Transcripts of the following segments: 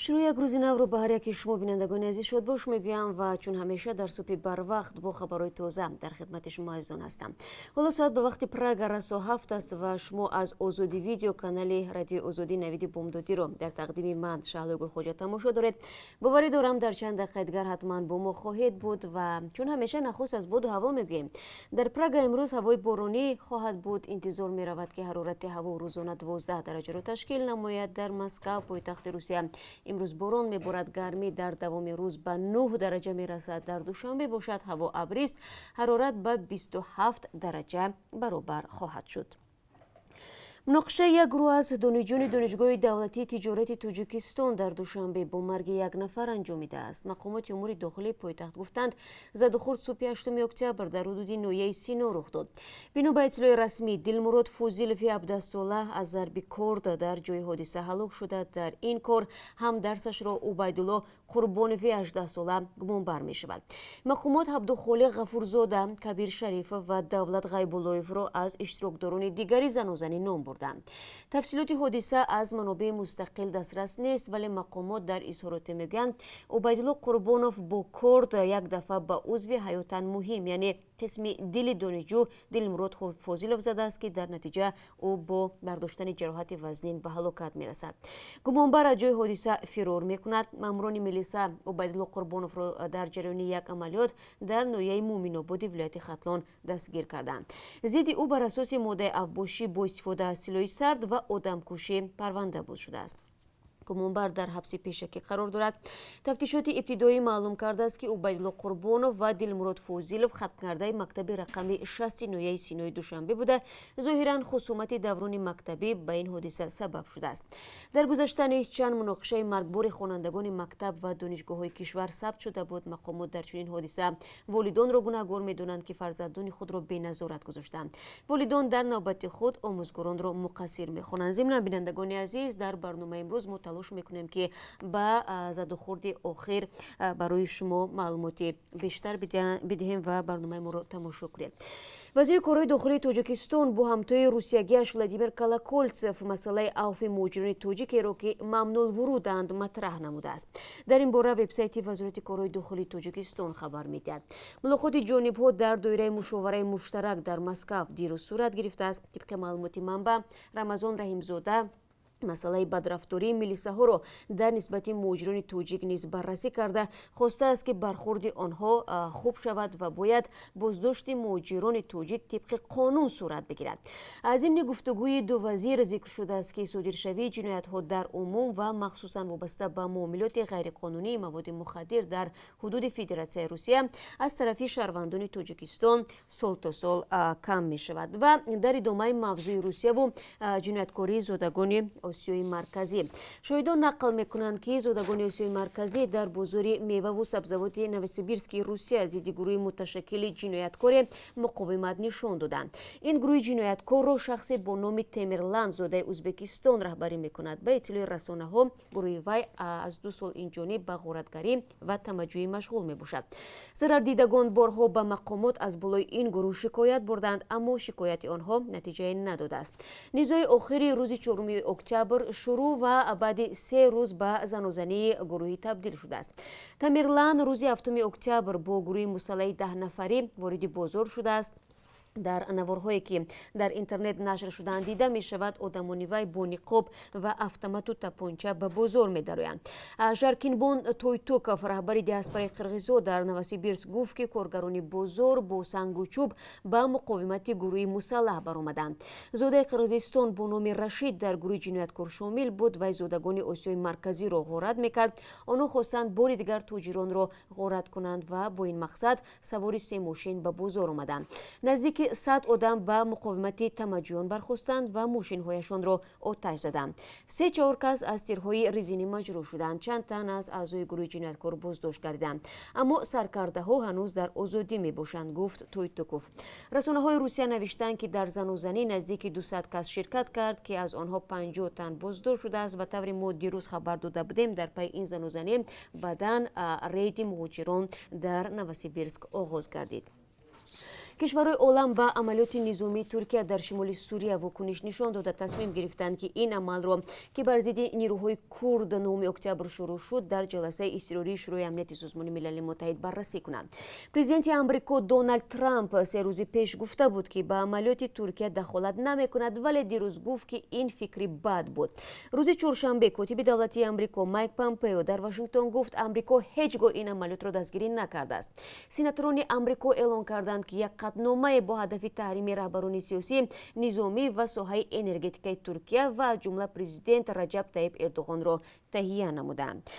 شروع یک روز نو رو به هر یکی شما بینندگان عزیز شد باش میگویم و چون همیشه در صبح بر وقت با خبرهای تازه در خدمت شما عزیزان هستم. حالا ساعت به وقت پراگ رسو 7 است و شما از آزادی ویدیو کانال رادیو آزادی نوید بومدادی رو در تقدیم من شهلا خوجا تماشا دارید. باوری دارم در چند دقیقه دیگر حتما با ما خواهید بود و چون همیشه نخست از باد و هوا میگوییم. در پراگ امروز هوای بارانی خواهد بود. انتظار می رود که حرارت هوا روزانه 12 درجه رو تشکیل نماید. در مسکو پایتخت روسیه امروز باران میبارد. گرمی در دوام روز به 9 درجه میرسد. در دوشنبه باشد هوا ابری است. حرارت به 27 درجه برابر خواهد شد. مناقشه یک گروه از دانشجویان دانشگاه دولتی تجارت تاجیکستان در دوشنبه با مرگ یک نفر انجامیده است. مقامات امور داخلی پایتخت گفتند زد و خورد صبح 8 اکتبر در حدود نویه سینا رخ داد. بنا به اطلاع رسمی دلمراد فوزیلوی 17 ساله از ضرب کارد در جای حادثه هلاک شده. در این کار هم درسش را عبیدالله قربانوی 18 ساله گمانبر می شود. مقامات عبدالخالق غفورزاده، کبیر شریف و دولت غیب‌اللهیف را از اشتراکداران دیگری زنازنی نام بردند. تفصیلات حادثه از منابع مستقل دسترس نیست ولی مقامات در اظهارات میگویند عبیدالله قربانوف با کارد یک دفعه به عضو حیاتاً مهم یعنی قسم دل دانشجو دلمراد فاضلوف زده است که در نتیجه او با برداشتن جراحت وزنین به هلاکت میرسد. گمانبر از جای حادثه فرار میکند. ماموران میلیسا عبیدالله قربانوف را در جریان یک عملیات در ناحیه مومن‌آباد ولایت ختلان دستگیر کردند. ضد او بر اساس ماده افباشی با استفاده از سلاح سرد و آدمکشی پرونده باز شده است. گمانبر در حبس پیشکی قرار دارد. تفتیشات ابتدایی معلوم کرده است که عبیدالله قربانوف و دلمراد فوزیلوف ختم کرده مکتب رقم 60 نویه سینای دوشنبه بوده. ظاهرا خصومت دوران مکتبی به این حادثه سبب شده است. در گذشته نیز چند مناقشه مرگبار خوانندگان مکتب و دانشگاه‌های کشور ثبت شده بود. مقامات در چنین حادثه والدان را گناهکار می‌دانند که فرزندان خود را بی نظارت گذاشتند. والدان در نوبت خود آموزگاران را مقصر می‌خوانند. ضمن بینندگان عزیز در برنامه امروز تلاش میکنیم که با زد و خورد آخر برای شما معلومات بیشتر بدهیم و برنامه ما رو تماشا کنید. وزیر کارهای داخلی تاجیکستان با همتای روسیگیش ولادیمیر کالاکولتسف مسئله عفو مهاجران تاجیک را که ممنوع الورودند مطرح نموده است. در این باره وبسایت وزارت کارهای داخلی تاجیکستان خبر میدهد. ملاقات جانب‌ها در دایره مشاوره مشترک در مسکو دیروز صورت گرفته است. طبق معلومات منبع رمضان رحیمزاده مسئله بدرفتاری میلیساها را در نسبت مهاجران تاجیک نیز بررسی کرده خواسته است که برخورد آنها خوب شود و باید بازداشت مهاجران تاجیک طبق قانون صورت بگیرد. از این گفتگوی دو وزیر ذکر شده است که صادرشوی جنایت‌ها در عموم و مخصوصا وابسته به معاملات غیرقانونی مواد مخدر در حدود فدراسیون روسیه از طرف شهروندان تاجیکستان سال تا سال کم می شود و در ادامه موضوع روسیه و جنایتکاری زادگان آسیای مرکزی. شاهدان نقل میکنند که زادگان آسیای مرکزی در بازار میوه و سبزیجات نوسیبیرسک روسیه از گروه متشکل جنایتکار مقاومت نشان دادند. این گروه جنایتکار را شخصی با نام تیمرلند زاده ازبکستان رهبری میکند. به اطلاع رسانه ها گروه وی از 2 سال این جانب به غارتگری و تمجوی مشغول می باشد. ضرردیدگان بارها به مقامات از بالای این گروه شکایت بردند اما شکایت آنها نتیجه نداده است. نزاع آخری روز 4 اکتبر شروع و بعد 3 روز به زنازنی گروهی تبدیل شده است. تیمرلند روز 7 اکتبر با گروه مسلح 10 نفری وارد بازار شده است. در نوارهایی که در اینترنت نشر شدند دیده می شود آدمانی وی با نقاب و اتومات و تپانچه به بازار می درویند. ژرکینبون تویتوکوف رهبر دیاسپورای قرغیزها در نوسیبیرسک گفت که کارگران بازار با سنگ و چوب به مقاومت گروه مسلح برآمدند. زاده قرغیزستان با نام رشید در گروه جنایتکار شامل بود و زادگان آسیای مرکزی را غارت میکرد. آنها خواستند بار دیگر تاجران را غارت کنند و با این مقصد سوار 3 ماشین به بازار آمدند. نزدیک 100 آدم به مقاومت تمجیان برخاستند و ماشین‌هایشان را آتش زدند. 3-4 کس از تیرهای رزینی مجروح شدند. چند تن از اعضای گروه جنایتکار بازداشت کردند اما سرکرده‌ها هنوز در آزادی میباشند، گفت تویتوکوف. رسانه‌های روسیه نوشتند که در زنازنی نزدیک 200 کس شرکت کرد که از آنها 50 تن بازداشت شده است و طوری ما دیروز خبر داده بودیم در پی این زنازنی بعداً رید مهاجران در نوسیبیرسک آغاز گردید. کشورهای عالم به عملیات نظامی ترکیه در شمال سوریه واکنش نشان داده تصمیم گرفتند که این عمل را که بر ضد نیروهای کرد 9 اکتبر شروع شد در جلسه اضطراری شورای امنیت سازمان ملل متحد بررسی کنند. پرزیدنت آمریکا دونالد ترامپ 3 روز پیش گفته بود که به عملیات ترکیه دخالت نمی‌کند، ولی دیروز گفت که این فکری بد بود. روز چهارشنبه کاتب دولتی آمریکا مایک پامپئو در واشنگتن گفت آمریکا هیچگاه این عملیات را دستگیری نکرده است. سناتوران آمریکا اعلام کردند که یک قطعنامه با هدف تحریم رهبران سیاسی، نظامی و ساحه انرژتیک ترکیه و از جمله پرزیدنت رجب طیب اردوغان را تهیه نمودند.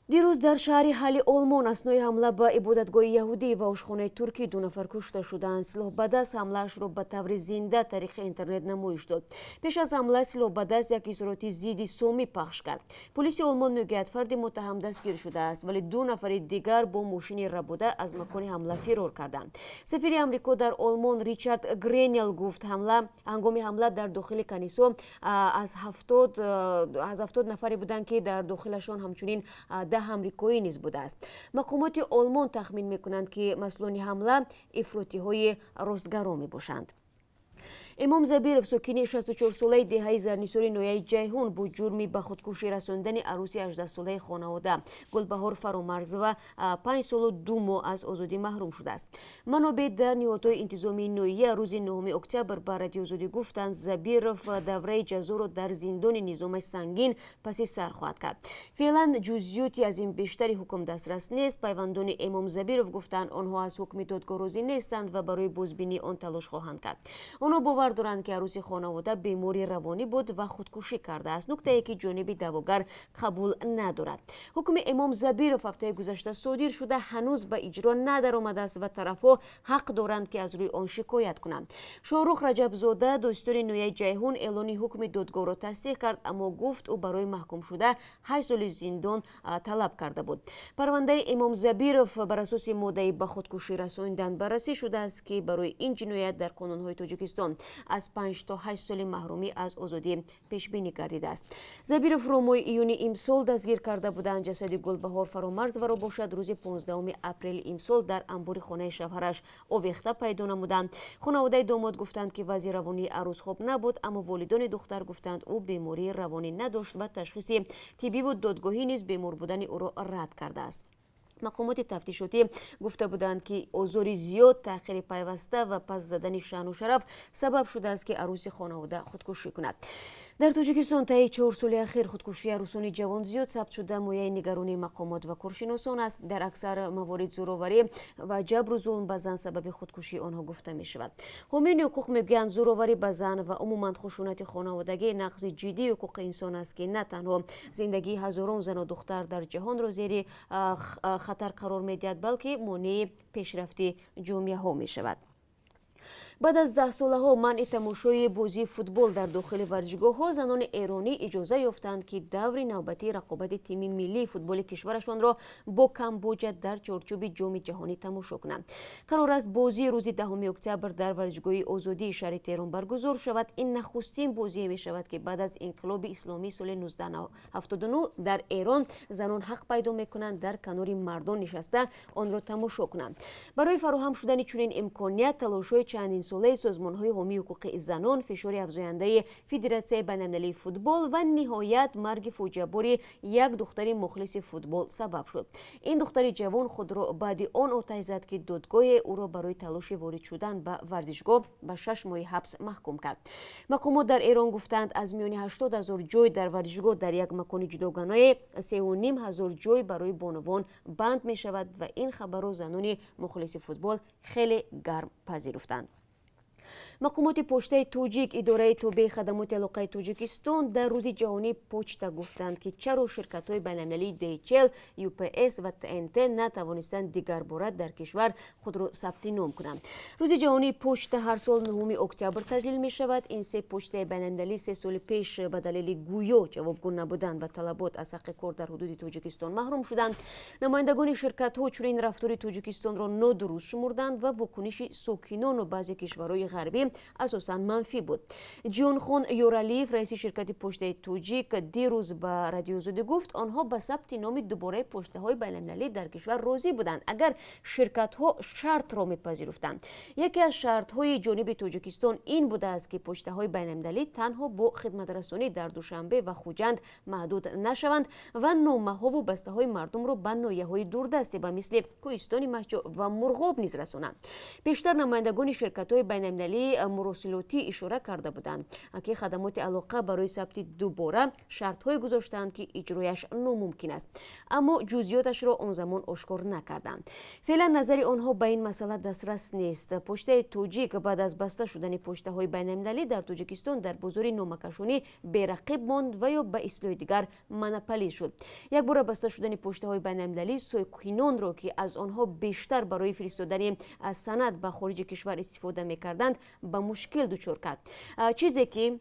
دیروز در شهر حل آلمان اثنای حمله به عبادتگاه یهودی و آشخانه ترکی 2 نفر کشته شدند. سلاح به دست حمله‌اش را به طور زنده طریق اینترنت نمایش داد. پیش از حمله سلاح به دست یک اظهارات ضد سامی پخش کرد. پلیس آلمان میگوید فرد متهم دستگیر شده است، ولی 2 نفر دیگر با ماشین ربوده از مکان حمله فرار کردند. سفیر آمریکا در آلمان ریچارد گرینل گفت هنگام حمله در داخل کنیسا از 70 نفری بودند که در داخلشان همچنین 10 آمریکایی نیز بوده است. مقامات آلمان تخمین میکنند که مسئولان حمله افراطی‌های راستگرا میباشند. امام زبیرов ساکن 64 ساله دهه زرنیساری نویه جیهون با جرم به خودکشی رساندن عروسی 18 ساله خانواده گلبهار فرامرز و 5 سال و 2 ماه از آزادی محروم شده است. منابع در نهادهای انتظامی نویه روز 9 اکتبر به رادیو آزادی گفتند زبیرов دوره جزا را در زندان نظام سنگین پس سر خواهد کرد. فعلا جزئیاتی از این بیشتری حکم دسترس نیست. پیوندان امام زبیرov گفتند آنها از حکم دادگاه راضی نیستند و برای بازبینی آن تلاش خواهند کرد. آنها باور دارند که عروس خانواده بیماری روانی بود و خودکشی کرده است، نکته که جانب دعواگر قبول ندارد. حکم امام زبیرov هفته گذشته صادر شده هنوز به اجرا ندرآمده است و طرفها حق دارند که از روی آن شکایت کنند. شاهرخ رجبزاده دستور نویه جیهون اعلان حکم دادگاه را تصدیق کرد، اما گفت او برای محکوم شده 8 سال زندان طلب کرده بود. پرونده امام زبیرov بر اساس ماده به خودکشی رساندن بررسی شده است که برای این جنایت در قانون‌های تاجیکستان از 5 تا 8 سال محرومی از آزادی پیش بینی گردیده است. زبیرov را ماه ایون امسال دستگیر کرده بودند. جسد گلبهار فرامرز و را باشد روز 15 اپریل امسال در انبار خانه شوهرش آویخته پیدا نمودند. خانواده داماد گفتند که وضع روانی عروس خوب نبود، اما والدان دختر گفتند او بیماری روانی نداشت و تشخیص طبی و دادگاهی نیز بیمار بودن او را رد کرده است. مقامات تفتیشاتی گفته بودند که آزار زیاد، تأخیر پیوسته و پس زدن شأن و شرف سبب شده است که عروس خانواده خودکشی کند. در تاجیکستان طی 4 سال اخیر خودکشی عروسان جوان زیاد ثبت شده. مایه نگرانی مقامات و کارشناسان است. در اکثر موارد زورآوری و جبر و ظلم به زن سبب خودکشی آنها گفته می شود. حامیان حقوق میگویند زورآوری به زن و عموما خشونت خانوادگی نقض جدی حقوق انسان است که نه تنها زندگی هزاران زن و دختر در جهان را زیر خطر قرار میدهد، بلکه مانع پیشرفت جامعه ها می شود. بعد از 10 سالها منع تماشای بازی فوتبال در داخل ورزشگاه ها، زنان ایرانی اجازه یافتند که دور نوبتی رقابت تیم ملی فوتبال کشورشان را با کامبوجا در چارچوب جام جهانی تماشا کنند. قرار است بازی روز 10 اکتبر در ورزشگاه آزادی شهر تهران برگزار شود. این نخستین بازی می شود که بعد از انقلاب اسلامی سال 1979 در ایران زنان حق پیدا می کنند در کنار مردان نشسته آن را تماشا کنند. برای فراهم شدن چنین امکانیت تلاش‌های چندین ساله سازمان‌های حامی حقوق زنان، فشار افزاینده فدراسیون بین‌المللی فوتبال و نهایت مرگ فوجی‌بار یک دختر مخلص فوتبال سبب شد. این دختر جوان خود را بعد آن آتش زد که دادگاه او را برای تلاش وارد شدن به ورزشگاه به 6 ماه حبس محکوم کرد. مقامات در ایران گفتند از میان 80,000 جای در ورزشگاه در یک مکان جداگانه 3,500 جای برای بانوان بند می شود و این خبر را زنان مخلص فوتبال خیلی گرم پذیرفتند. مقامات پشته توجیک اداره توبه خدمات علاقه تاجیکستان در روز جهانی پوچتا گفتند که چرا شرکت‌های بین‌المللی DHL، UPS و TNT نتوانستند دیگر باره در کشور خود را ثبت نام کنند. روز جهانی پشت هر سال 9 اکتبر تجلیل می شود. این 3 پشته بین‌المللی 3 سال پیش به دلیل گویا جوابگو نبودن و طلبات از حق کار در حدود تاجیکستان محروم شدند. نمایندگان شرکت‌ها چنین رفتار تاجیکستان را نادرست شمردند و واکنش ساکنان و بعضی کشورهای غربی بینالمللی اساساً منفی بود. جیونخون یورالیف رئیس شرکت پشته توجیک دیروز به رادیو زودی گفت آنها به ثبت نام دوباره پشته‌های بین‌المللی در کشور راضی بودند اگر شرکت‌ها شرط را می‌پذیرفتند. یکی از شرط‌های جانب تاجیکستان این بوده است که پشته‌های بین‌المللی تنها با خدمت‌رسانی در دوشنبه و خوجند محدود نشوند و نامه‌ها و بسته‌های مردم را به ناحیه‌های دوردست به مثل کوهستان مهجا و مرغاب نیز رسانند. بیشتر نمایندگان شرکت‌های بین‌المللی مراسلاتی اشاره کرده بودند که خدمات علاقه برای ثبت دوباره شرط‌های گذاشتند که اجرایش ناممکن است، اما جزئیاتش را آن زمان آشکار نکردند. فعلا نظر آنها به این مسئله دسترس نیست. پشته توجیک بعد از بسته شدن پشته‌های بین‌المللی در تاجیکستان در بازار نامکشانی بی‌رقیب ماند و یا به اصطلاح دیگر مونوپولی شد. یک بار بسته شدن پشته‌های بین‌المللی سایکوینان را که از آنها بیشتر برای فرستادن سند به خارج کشور استفاده می‌کردند به مشکل دچار کرد، چیزی که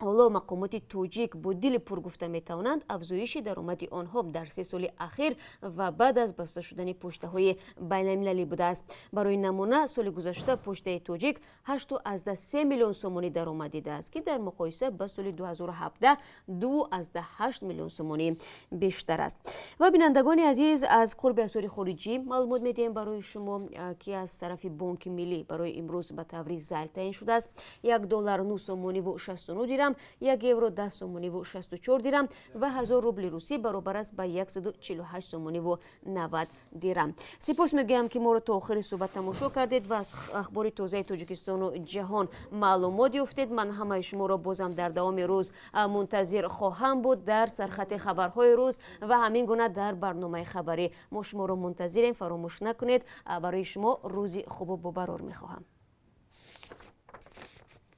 حالا مقامات توجیک با دل پر گفته میتوانند افزایش درآمد آنها در 3 سال اخیر و بعد از بسته شدن پشته‌های بین‌المللی بوده است. برای نمونه سال گذشته پشته توجیک 8.3 میلیون سومانی درآمد دیده است که در مقایسه با سال 2017 2.8 میلیون سومانی بیشتر است. و بینندگان عزیز، از قرب اسعار خارجی معلومات میدیم برای شما که از طرف بانک ملی برای امروز به طور ضبط تعیین شده است. $1 9 سومانی و 69 درم، 1 یورو 10 سومانی و 64 درم و 1000 روبل روسی برابر است به 148 سومانی و 90 درم. سپاس میگویم که ما را تا آخر صحبت تماشا کردید و از اخبار تازه تاجیکستان و جهان معلومات یافتید. من همه شما را بازم در دوام روز منتظر خواهم بود در سرخط خبرهای روز و همین گونه در برنامه خبری. ما شما را منتظریم، فراموش نکنید. برای شما روزی خوب و با قرار میخواهم.